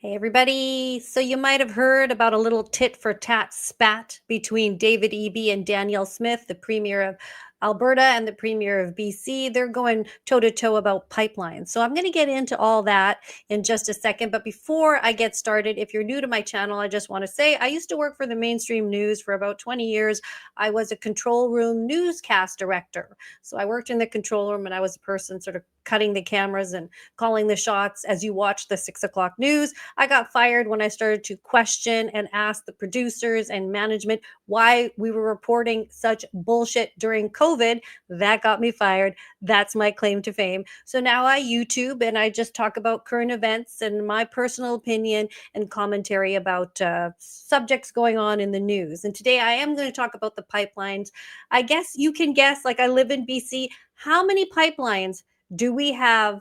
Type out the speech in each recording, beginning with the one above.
Hey, everybody. So, you might have heard about a little tit for tat spat between David Eby and Danielle Smith, the Premier of Alberta and the Premier of BC. They're going toe to toe about pipelines. So, I'm going to get into all that in just a second. But before I get started, if you're new to my channel, I just want to say I used to work for the mainstream news for about 20 years. I was a control room newscast director. So, I worked in the control room and I was the person sort of cutting the cameras and calling the shots as you watch the 6 o'clock news. I got fired when I started to question and ask the producers and management why we were reporting such bullshit during COVID. That got me fired. That's my claim to fame. So now I YouTube and I just talk about current events and my personal opinion and commentary about subjects going on in the news. And today I am going to talk about the pipelines. I guess you can guess, like I live in BC, how many pipelines do we have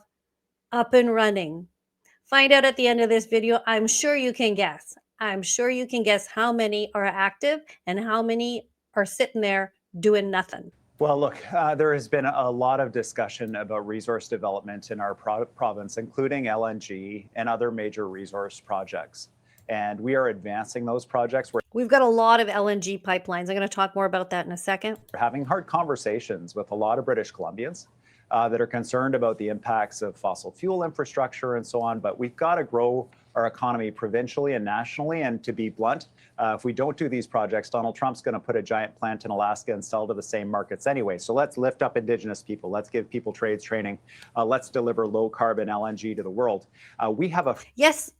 up and running? Find out at the end of this video. I'm sure you can guess. I'm sure you can guess how many are active and how many are sitting there doing nothing. Well, look, there has been a lot of discussion about resource development in our province, including LNG and other major resource projects. And we are advancing those projects. We've got a lot of LNG pipelines. I'm going to talk more about that in a second. We're having hard conversations with a lot of British Columbians that are concerned about the impacts of fossil fuel infrastructure and so on. But we've got to grow our economy provincially and nationally. And to be blunt, if we don't do these projects, Donald Trump's going to put a giant plant in Alaska and sell to the same markets anyway. So let's lift up Indigenous people. Let's give people trades training. Let's deliver low carbon LNG to the world. We have a... Yes,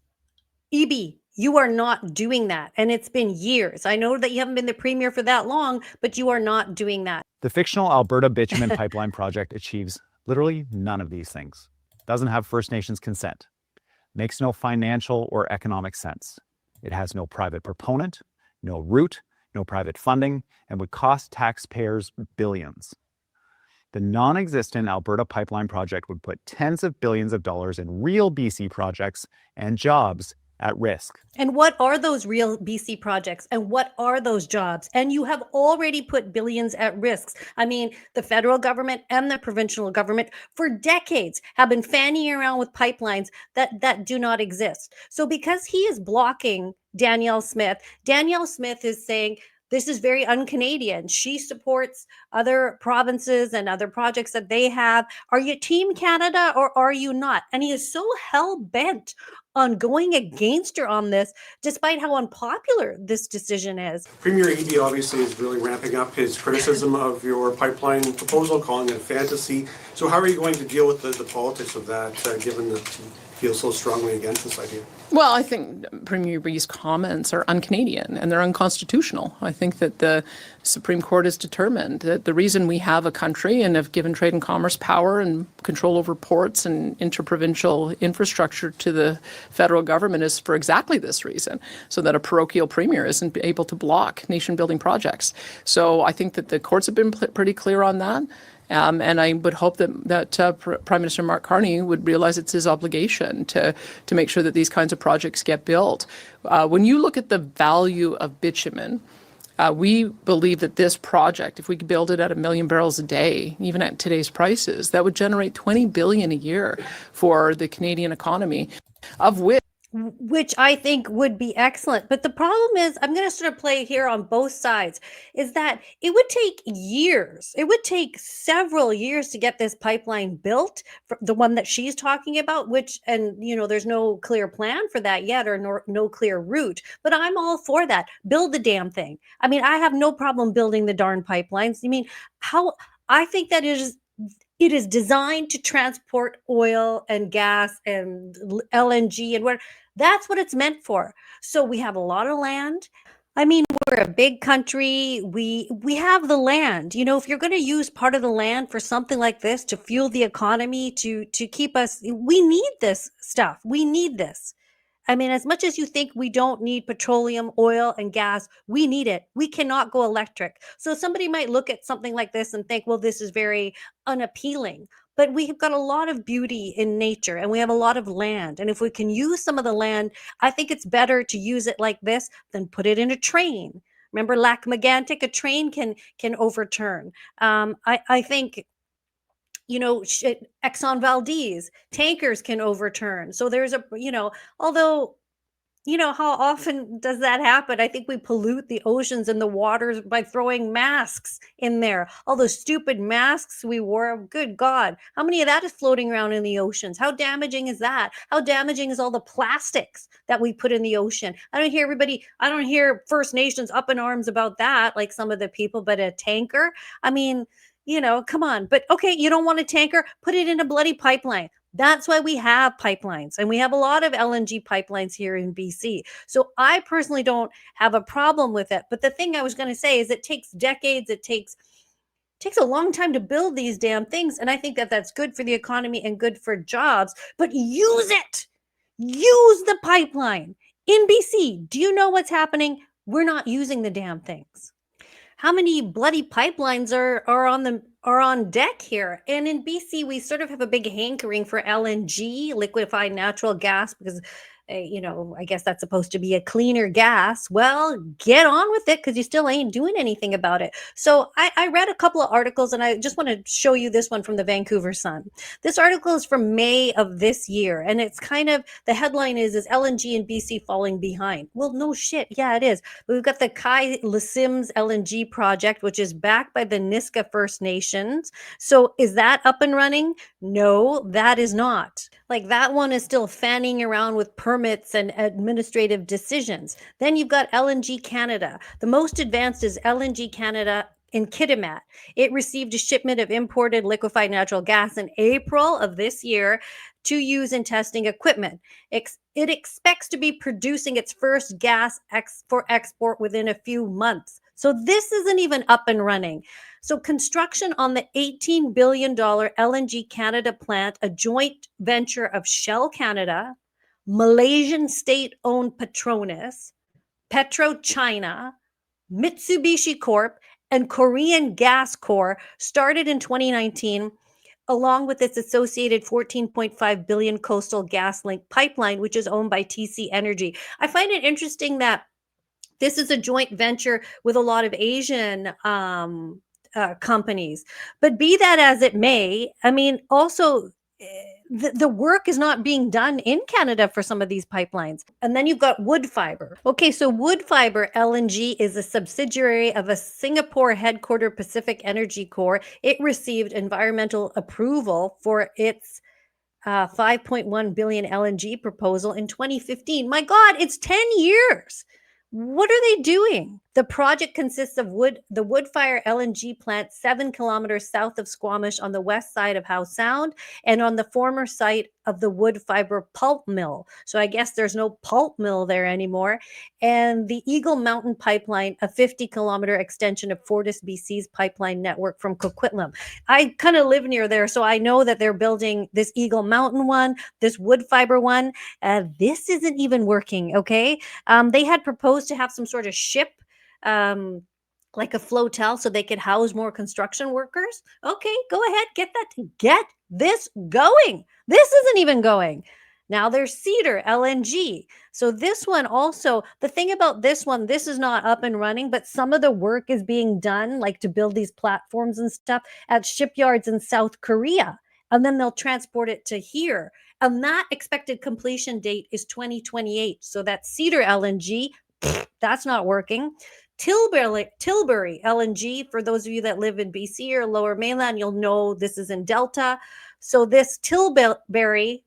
Eby, you are not doing that. And it's been years. I know that you haven't been the premier for that long, but you are not doing that. The fictional Alberta Bitumen Pipeline project achieves literally none of these things. Doesn't have First Nations consent. Makes no financial or economic sense. It has no private proponent, no route, no private funding, and would cost taxpayers billions. The non-existent Alberta Pipeline project would put tens of billions of dollars in real BC projects and jobs at risk. And what are those real BC projects and what are those jobs? And you have already put billions at risks. I mean, the federal government and the provincial government for decades have been fanning around with pipelines that do not exist. So because he is blocking Danielle Smith is saying, this is very un-Canadian. She supports other provinces and other projects that they have. Are you Team Canada or are you not? And he is so hell-bent on going against her on this, despite how unpopular this decision is. Premier Eby obviously is really ramping up his criticism of your pipeline proposal, calling it a fantasy. So how are you going to deal with the politics of that, given that you feel so strongly against this idea? Well, I think Premier Eby's comments are un-Canadian and they're unconstitutional. I think that the Supreme Court has determined that the reason we have a country and have given trade and commerce power and control over ports and interprovincial infrastructure to the federal government is for exactly this reason, so that a parochial premier isn't able to block nation-building projects. So I think that the courts have been pretty clear on that. And I would hope that Prime Minister Mark Carney would realize it's his obligation to make sure that these kinds of projects get built. When you look at the value of bitumen, we believe that this project, if we could build it at 1 million barrels a day, even at today's prices, that would generate $20 billion a year for the Canadian economy, of which I think would be excellent. But the problem is, I'm going to sort of play here on both sides, is that it would take years. It would take several years to get this pipeline built, the one that she's talking about, and there's no clear plan for that yet, or no clear route. But I'm all for that. Build the damn thing. I mean, I have no problem building the darn pipelines. I mean, I think that it is designed to transport oil and gas and LNG and where that's what it's meant for. So we have a lot of land. I mean, we're a big country. We have the land. If you're going to use part of the land for something like this to fuel the economy, to keep us, we need this stuff. We need this. I mean, as much as you think we don't need petroleum, oil, and gas, we need it. We cannot go electric. So somebody might look at something like this and think, well, this is very unappealing. But we have got a lot of beauty in nature and we have a lot of land. And if we can use some of the land, I think it's better to use it like this than put it in a train. Remember Lac-Mégantic, a train can overturn. I think Exxon Valdez, tankers can overturn. So there's although how often does that happen? I think we pollute the oceans and the waters by throwing masks in there. All those stupid masks we wore. Good God. How many of that is floating around in the oceans? How damaging is that? How damaging is all the plastics that we put in the ocean? I don't hear First Nations up in arms about that, like some of the people, but a tanker? I mean, come on. But okay, you don't want a tanker? Put it in a bloody pipeline. That's why we have pipelines, and we have a lot of LNG pipelines here in BC. So I personally don't have a problem with it. But the thing I was going to say is it takes decades, it takes a long time to build these damn things, and I think that that's good for the economy and good for jobs, but use it. Use the pipeline. In BC, do you know what's happening? We're not using the damn things. How many bloody pipelines are on deck here? And in BC, we sort of have a big hankering for LNG, liquefied natural gas, because I guess that's supposed to be a cleaner gas. Well, get on with it, because you still ain't doing anything about it. So I read a couple of articles, and I just want to show you this one from the Vancouver Sun. This article is from May of this year, and it's kind of, the headline is LNG in BC falling behind? Well, no shit. Yeah, it is. We've got the Kai Lasims LNG project, which is backed by the Niska First Nations. So is that up and running? No, that is not. Like, that one is still fanning around with permits and administrative decisions. Then you've got LNG Canada. The most advanced is LNG Canada in Kitimat. It received a shipment of imported liquefied natural gas in April of this year to use in testing equipment. It expects to be producing its first gas for export within a few months. So this isn't even up and running. So construction on the $18 billion LNG Canada plant, a joint venture of Shell Canada, Malaysian state-owned Petronas, PetroChina, Mitsubishi Corp, and Korean Gas Corp, started in 2019, along with its associated $14.5 billion Coastal GasLink pipeline, which is owned by TC Energy. I find it interesting that this is a joint venture with a lot of Asian companies. But be that as it may, I mean, also, the work is not being done in Canada for some of these pipelines. And then you've got Woodfibre. Okay, so Woodfibre LNG is a subsidiary of a Singapore headquartered Pacific Energy Corp. It received environmental approval for its 5.1 billion LNG proposal in 2015. My God, it's 10 years. What are they doing? The project consists of the Woodfibre LNG plant 7 kilometers south of Squamish on the west side of Howe Sound and on the former site of the Woodfibre pulp mill. So I guess there's no pulp mill there anymore. And the Eagle Mountain Pipeline, a 50-kilometer extension of FortisBC's pipeline network from Coquitlam. I kind of live near there, so I know that they're building this Eagle Mountain one, this Woodfibre one. This isn't even working, okay? They had proposed to have some sort of ship, like a flotel, so they could house more construction workers. Okay, go ahead, get this going. This isn't even going. Now there's Cedar LNG. So this one also, the thing about this one, this is not up and running, but some of the work is being done, like to build these platforms and stuff at shipyards in South Korea. And then they'll transport it to here. And that expected completion date is 2028. So that's Cedar LNG. That's not working. Tilbury LNG, for those of you that live in BC or Lower Mainland, you'll know this is in Delta. So this Tilbury,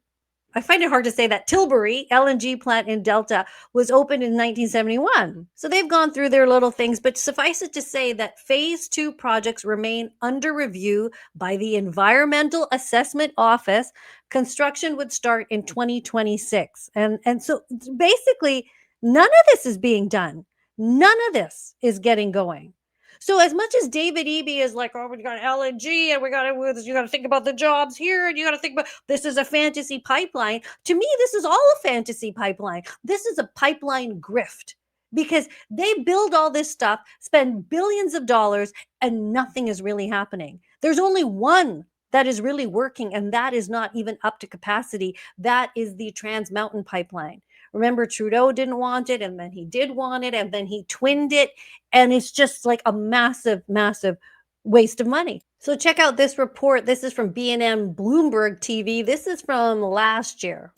I find it hard to say that, Tilbury LNG plant in Delta was opened in 1971. So they've gone through their little things, but suffice it to say that phase 2 projects remain under review by the Environmental Assessment Office. Construction would start in 2026. And so basically, none of this is being done. None of this is getting going. So as much as David Eby is like, oh, we got LNG and you got to think about the jobs here, and you got to think about, this is a fantasy pipeline. To me, this is all a fantasy pipeline. This is a pipeline grift, because they build all this stuff, spend billions of dollars, and nothing is really happening. There's only one that is really working, and that is not even up to capacity. That is the Trans Mountain Pipeline. Remember, Trudeau didn't want it, and then he did want it, and then he twinned it, and it's just like a massive, massive waste of money. So check out this report. This is from BNN Bloomberg TV. This is from last year.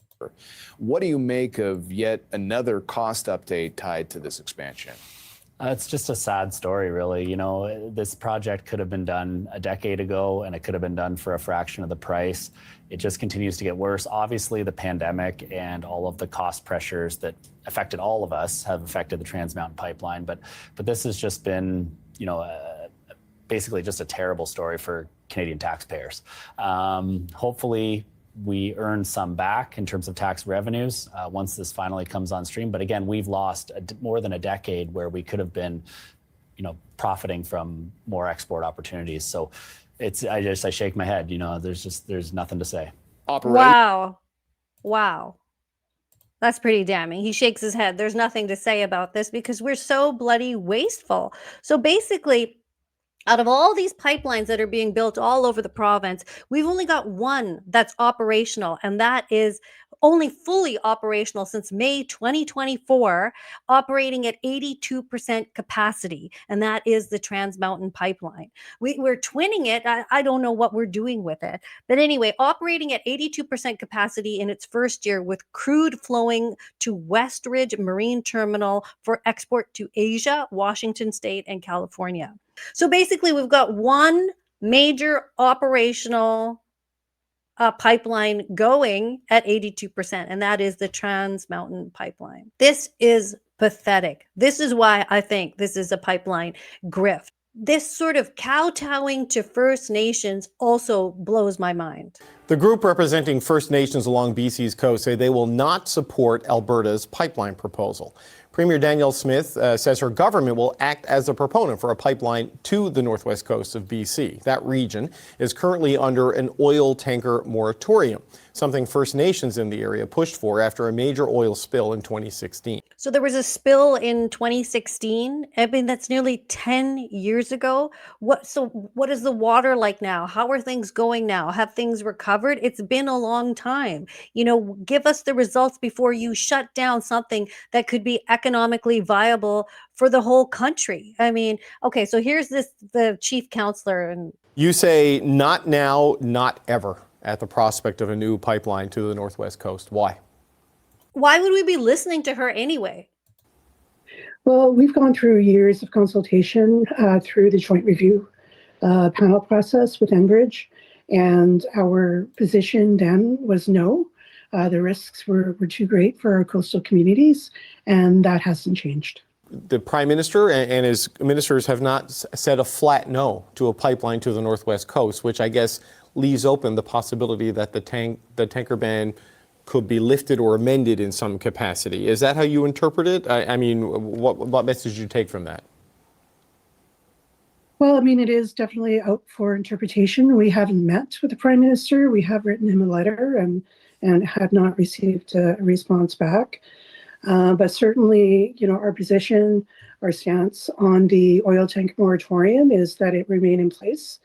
What do you make of yet another cost update tied to this expansion? It's just a sad story, really. You know, this project could have been done a decade ago, and it could have been done for a fraction of the price. It just continues to get worse. Obviously, the pandemic and all of the cost pressures that affected all of us have affected the Trans Mountain Pipeline. But this has just been, you know, basically just a terrible story for Canadian taxpayers. Hopefully, we earn some back in terms of tax revenues once this finally comes on stream. But again, we've lost more than a decade where we could have been, you know, profiting from more export opportunities. So I shake my head. You know, there's nothing to say. Wow. That's pretty damning. He shakes his head. There's nothing to say about this because we're so bloody wasteful. So basically, out of all these pipelines that are being built all over the province, we've only got one that's operational, and that is only fully operational since May 2024, operating at 82% capacity, and that is the Trans Mountain Pipeline. We're twinning it. I don't know what we're doing with it. But anyway, operating at 82% capacity in its first year with crude flowing to Westridge Marine Terminal for export to Asia, Washington State, and California. So basically, we've got one major operational pipeline going at 82%, and that is the Trans Mountain Pipeline. This is pathetic. This is why I think this is a pipeline grift. This sort of kowtowing to First Nations also blows my mind. The group representing First Nations along BC's coast say they will not support Alberta's pipeline proposal. Premier Danielle Smith says her government will act as a proponent for a pipeline to the northwest coast of BC. That region is currently under an oil tanker moratorium, something First Nations in the area pushed for after a major oil spill in 2016. So there was a spill in 2016. I mean, that's nearly 10 years ago. What is the water like now? How are things going now? Have things recovered? It's been a long time. You know, give us the results before you shut down something that could be economically viable for the whole country. I mean, okay, so here's the chief counselor. And you say not now, not ever at the prospect of a new pipeline to the northwest coast. Why? Why would we be listening to her anyway? Well, we've gone through years of consultation through the joint review panel process with Enbridge, and our position then was no. The risks were too great for our coastal communities, and that hasn't changed. The Prime Minister and his ministers have not said a flat no to a pipeline to the northwest coast, which I guess leaves open the possibility that the tanker ban could be lifted or amended in some capacity. Is that how you interpret it? I mean, what message did you take from that? Well, I mean, it is definitely out for interpretation. We haven't met with the Prime Minister. We have written him a letter and have not received a response back. But certainly, you know, our position, our stance on the oil tank moratorium is that it remain in place.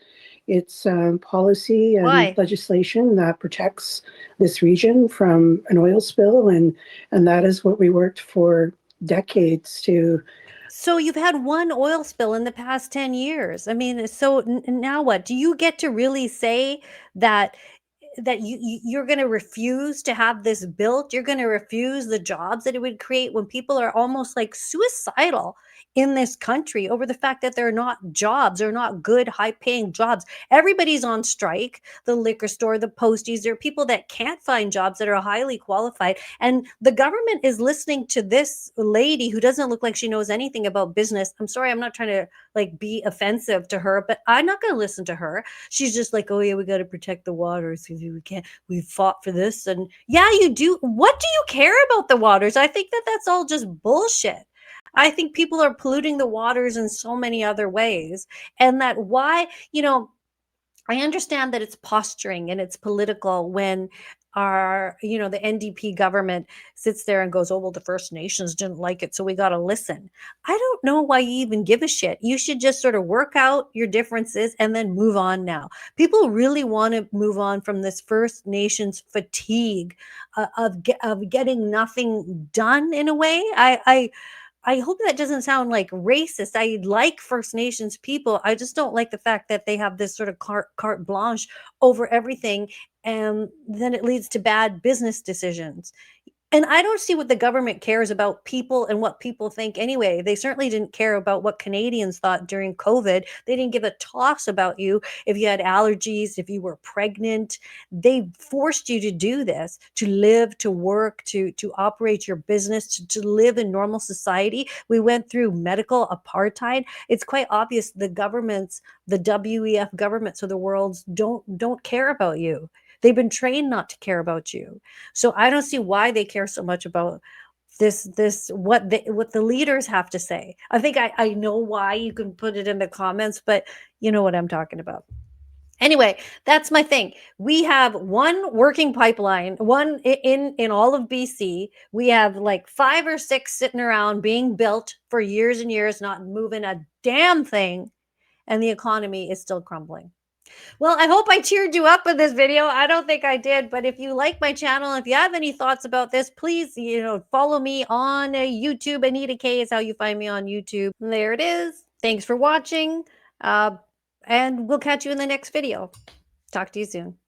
It's policy and legislation that protects this region from an oil spill, and that is what we worked for decades to. So you've had one oil spill in the past 10 years. I mean, so now what? Do you get to really say that you're going to refuse to have this built? You're going to refuse the jobs that it would create when people are almost like suicidal in this country over the fact that they're not jobs, they're not good, high-paying jobs. Everybody's on strike. The liquor store, the posties, there are people that can't find jobs that are highly qualified. And the government is listening to this lady who doesn't look like she knows anything about business. I'm sorry, I'm not trying to like be offensive to her, but I'm not going to listen to her. She's just like, oh yeah, we got to protect the waters because we fought for this. And yeah, you do. What do you care about the waters? I think that's all just bullshit. I think people are polluting the waters in so many other ways. And that why, you know, I understand that it's posturing and it's political when our, you know, the NDP government sits there and goes, oh, well, the First Nations didn't like it, so we got to listen. I don't know why you even give a shit. You should just sort of work out your differences and then move on now. People really want to move on from this First Nations fatigue of getting nothing done in a way. I hope that doesn't sound like racist. I like First Nations people. I just don't like the fact that they have this sort of carte blanche over everything, and then it leads to bad business decisions. And I don't see what the government cares about people and what people think anyway. They certainly didn't care about what Canadians thought during COVID. They didn't give a toss about you if you had allergies, if you were pregnant. They forced you to do this, to live, to work, to operate your business, to live in normal society. We went through medical apartheid. It's quite obvious the governments, the WEF governments of the world don't care about you. They've been trained not to care about you. So I don't see why they care so much about this what the leaders have to say. I think I know why. You can put it in the comments, but you know what I'm talking about. Anyway, that's my thing. We have one working pipeline, one in all of BC. We have like 5 or 6 sitting around being built for years and years, not moving a damn thing, and the economy is still crumbling. Well, I hope I cheered you up with this video. I don't think I did, but if you like my channel, if you have any thoughts about this, please, follow me on YouTube. Anita K is how you find me on YouTube. And there it is. Thanks for watching. And we'll catch you in the next video. Talk to you soon.